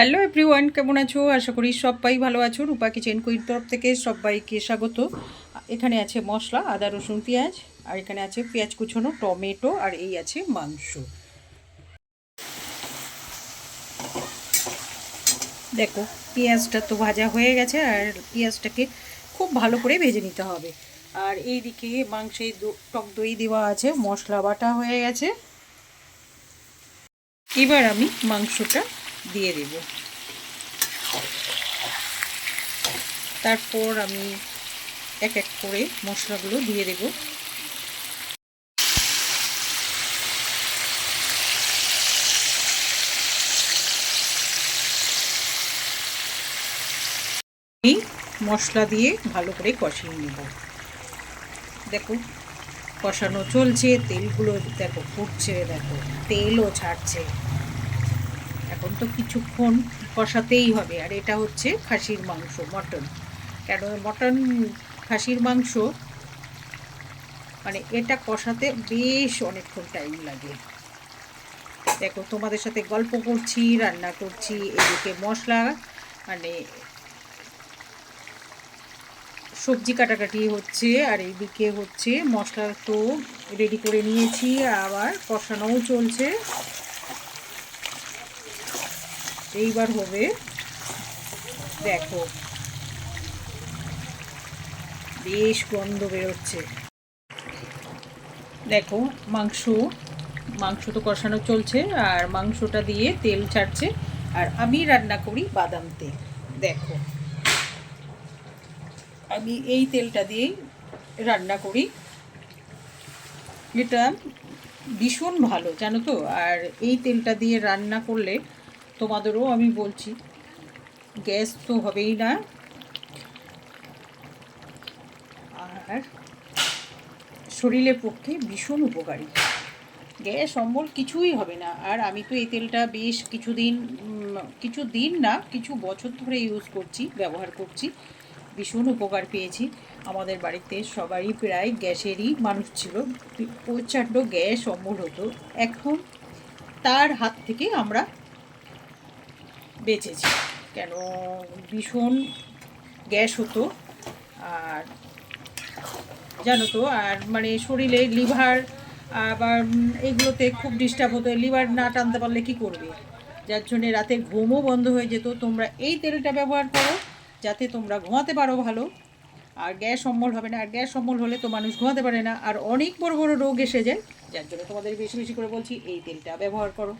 Hello everyone, কেমন আছো? আশা করি সবাই ভালো আছো। রূপা কিচেন কুইর তরফ থেকে সবাইকে স্বাগত। এখানে আছে মশলা, আদা রসুন পেঁয়াজ, আর এখানে আছে পেঁয়াজ কুচোনো, টমেটো, আর এই আছে মাংস। দেখো, পেঁয়াজটা তো ভাজা হয়ে গেছে, আর পেঁয়াজটাকে খুব ভালো করে ভেজে নিতে হবে। আর এইদিকে মাংসে টক দই দেওয়া আছে, মশলা বাটা হয়ে গেছে। এবার আমি মাংসটা দিয়ে দেব। তারপর আমি এক এক করে মশলাগুলো দিয়ে দেব। এই মশলা দিয়ে ভালো করে কষিয়ে নেব। দেখো, কষানো চলছে, তেলগুলো দেখো ফুটছে, দেখো তেলও ছাড়ছে। এখন তো কিছুক্ষণ কষাতেই হবে। আর এটা হচ্ছে খাসির মাংস, মটন। কেন মটন, খাসির মাংস, মানে এটা কষাতে বেশ অনেকক্ষণ টাইম লাগে। দেখো, তোমাদের সাথে গল্প করছি, রান্না করছি, এদিকে মশলা, মানে সবজি কাটাকাটি হচ্ছে, আর এইদিকে হচ্ছে মশলা তো রেডি করে নিয়েছি, আবার কষানোও চলছে। এইবার হবে, দেখো বেশ গন্ধ বেরোচ্ছে। দেখো, মাংস মাংস তো কষানো চলছে, আর মাংসটা দিয়ে তেল ছাড়ছে। আর আমি রান্না করি বাদাম তেল। দেখো, আমি এই তেলটা দিয়েই রান্না করি। এটা ভীষণ ভালো, জানো তো। আর এই তেলটা দিয়ে রান্না করলে তোমাদেরও আমি বলছি, গ্যাস তো হবেই না, আর শরীরের পক্ষে ভীষণ উপকারী। গ্যাস অম্বল কিছুই হবে না। আর আমি তো এই তেলটা বেশ কিছুদিন না, কিছু বছর ধরে ইউজ করছি, ব্যবহার করছি। ভীষণ উপকার পেয়েছি। আমাদের বাড়িতে সবারই প্রায় গ্যাসেরই মানুষ ছিল, প্রচণ্ড গ্যাস অম্বল হতো। এখন তার হাত থেকে আমরা বেঁচেছি। কেন, ভীষণ গ্যাস হতো। আর জানো তো, আর মানে শরীরে লিভার আবার এগুলোতে খুব ডিস্টার্ব হতো। লিভার না টানতে পারলে কী করবে? যার জন্যে রাতের ঘুমও বন্ধ হয়ে যেত। তোমরা এই তেলটা ব্যবহার করো, যাতে তোমরা ঘুমাতে পারো ভালো, আর গ্যাস অম্বল হবে না। আর গ্যাস অম্বল হলে তো মানুষ ঘুমাতে পারে না, আর অনেক বড় বড় রোগ এসে যায়। যার জন্য তোমাদের বেশি বেশি করে বলছি, এই তেলটা ব্যবহার করো।